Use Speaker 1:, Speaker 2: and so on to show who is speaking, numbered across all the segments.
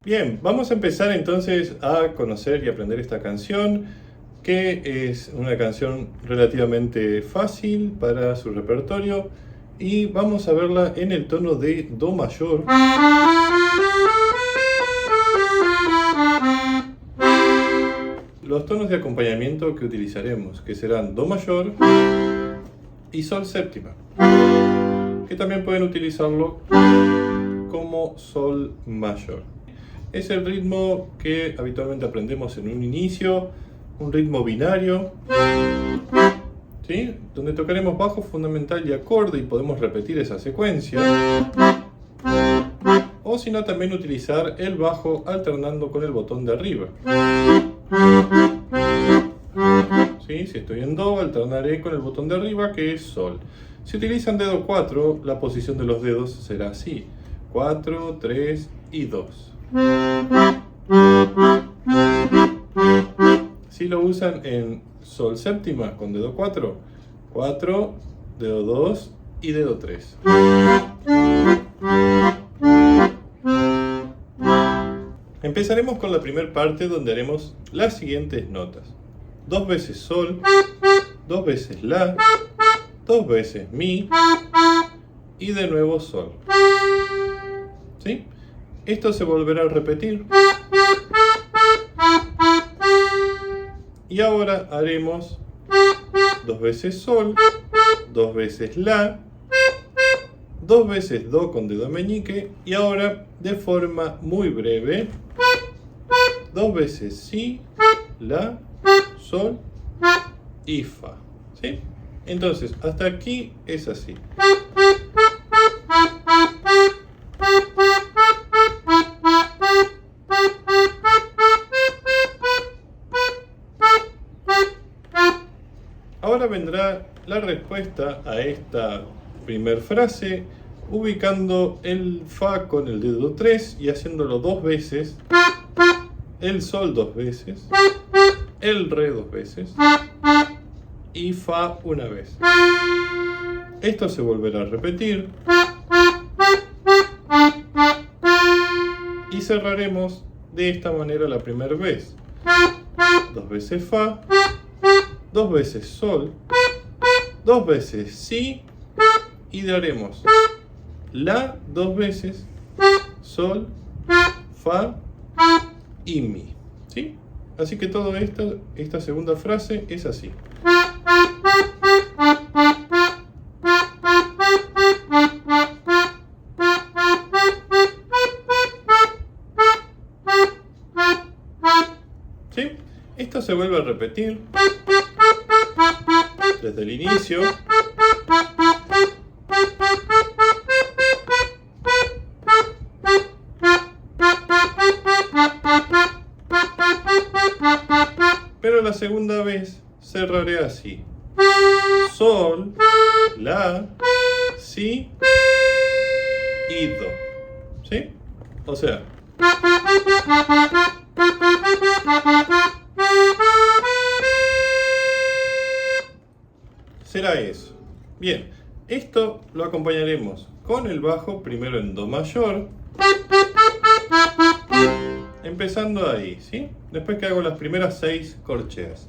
Speaker 1: Bien, vamos a empezar entonces a conocer y aprender esta canción, que es una canción relativamente fácil para su repertorio, y vamos a verla en el tono de Do mayor. Los tonos de acompañamiento que utilizaremos, que serán Do mayor y Sol séptima, que también pueden utilizarlo como Sol mayor. Es el ritmo que habitualmente aprendemos en un inicio, un ritmo binario, ¿sí? Donde tocaremos bajo, fundamental y acorde, y podemos repetir esa secuencia. O si no, también utilizar el bajo alternando con el botón de arriba. ¿Sí? Si estoy en Do, alternaré con el botón de arriba, que es Sol. Si utilizan dedo 4, la posición de los dedos será así: 4, 3 y 2. Si lo usan en Sol séptima con dedo 4, 4, dedo 2 y dedo 3. Empezaremos con la primera parte, donde haremos las siguientes notas: 2 veces Sol, 2 veces La, 2 veces Mi y de nuevo Sol. ¿Sí? Esto se volverá a repetir. Y ahora haremos 2 veces Sol, 2 veces La, 2 veces Do con dedo meñique, y ahora de forma muy breve 2 veces Si, La, Sol y Fa. ¿Sí? Entonces, hasta aquí es así. Ahora vendrá la respuesta a esta primer frase, ubicando el Fa con el dedo 3 y haciéndolo 2 veces, el Sol 2 veces, el Re 2 veces y Fa una vez. Esto se volverá a repetir y cerraremos de esta manera la primera vez: 2 veces Fa, 2 veces Sol, 2 veces Si, y daremos La 2 veces, Sol, Fa y Mi. ¿Sí? Así que todo esto, esta segunda frase es así. ¿Sí? Esto se vuelve a repetir desde el inicio. Pero la segunda vez cerraré así: Sol, La, Si y Do. ¿Sí? O sea, será eso. Bien, esto lo acompañaremos con el bajo, primero en Do mayor, empezando ahí, ¿sí? Después que hago las primeras 6 corcheas.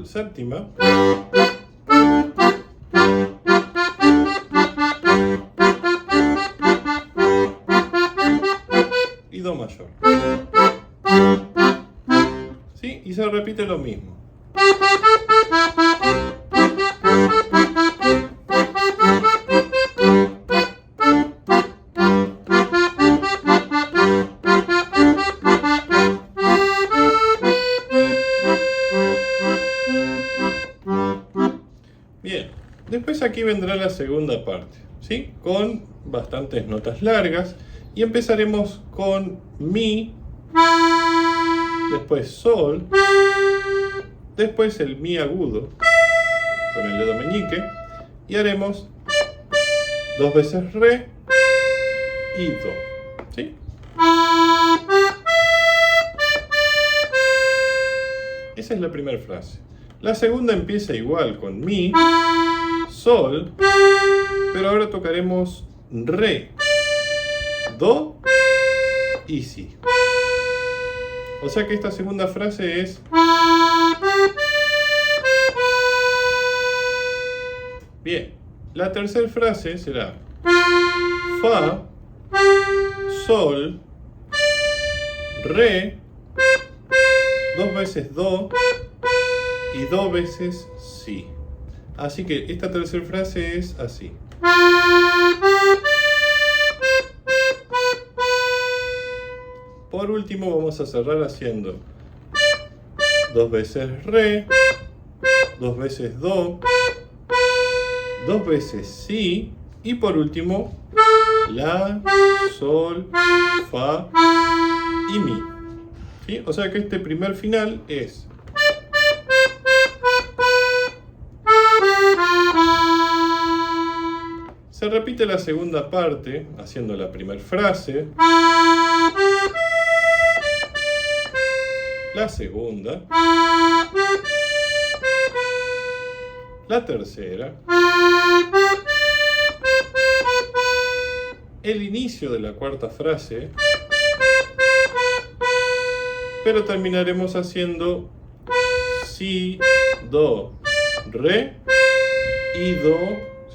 Speaker 1: sol séptima, y do mayor. ¿Sí? Y se repite lo mismo. Bien, después aquí vendrá la segunda parte, ¿sí? Con bastantes notas largas y empezaremos con mi, después sol, después el mi agudo con el dedo meñique y haremos 2 veces re y do, ¿sí? Esa es la primera frase. La segunda empieza igual con mi, sol, pero ahora tocaremos re, do y si. O sea que esta segunda frase es... Bien, la tercera frase será fa, sol, re, 2 veces do y 2 veces si. Así que esta tercera frase es así. Por último vamos a cerrar haciendo 2 veces re, 2 veces do, 2 veces si y por último la, sol, fa y mi. ¿Sí? O sea que este primer final es... Se repite la segunda parte haciendo la primera frase, la segunda, la tercera, el inicio de la cuarta frase, pero terminaremos haciendo si, do, re y do,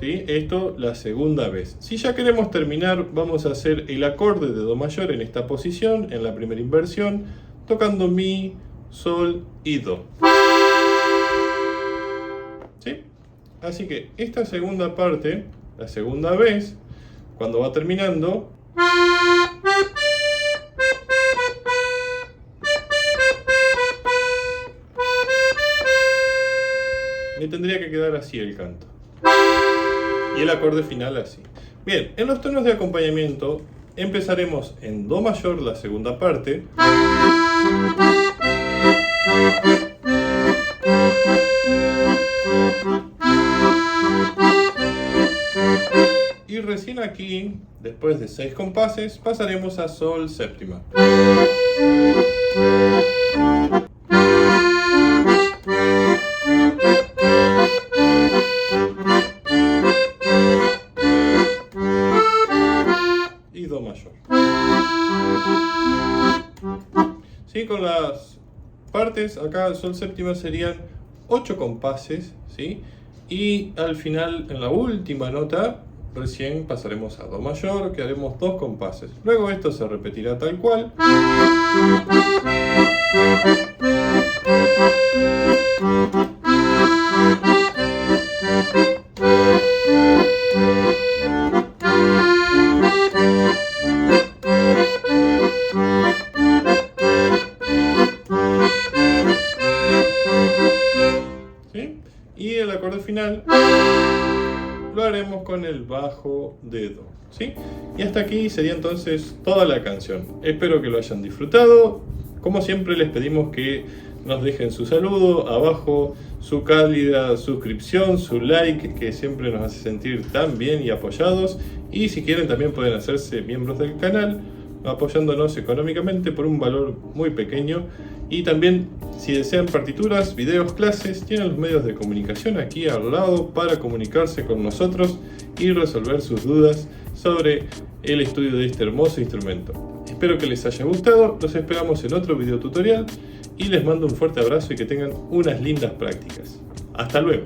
Speaker 1: ¿sí? Esto la segunda vez. Si ya queremos terminar, vamos a hacer el acorde de do mayor en esta posición, en la primera inversión, tocando mi, sol y do. ¿Sí? Así que esta segunda parte, la segunda vez, cuando va terminando, me tendría que quedar así el canto. Y el acorde final así. Bien, en los tonos de acompañamiento empezaremos en do mayor la segunda parte. Y recién aquí, después de 6 compases, pasaremos a sol séptima. Y do mayor. ¿Sí? Con las partes, acá sol séptima serían 8 compases, ¿sí? Y al final, en la última nota, recién pasaremos a do mayor, que haremos 2 compases. Luego esto se repetirá tal cual. ¿Sí? Y el acorde final lo haremos con el bajo de do, ¿sí? Y hasta aquí sería entonces toda la canción. Espero que lo hayan disfrutado. Como siempre les pedimos que nos dejen su saludo, abajo su cálida suscripción, su like, que siempre nos hace sentir tan bien y apoyados. Y si quieren también pueden hacerse miembros del canal, apoyándonos económicamente por un valor muy pequeño. Y también, si desean partituras, videos, clases, tienen los medios de comunicación aquí al lado para comunicarse con nosotros y resolver sus dudas sobre el estudio de este hermoso instrumento. Espero que les haya gustado, los esperamos en otro video tutorial y les mando un fuerte abrazo y que tengan unas lindas prácticas. Hasta luego.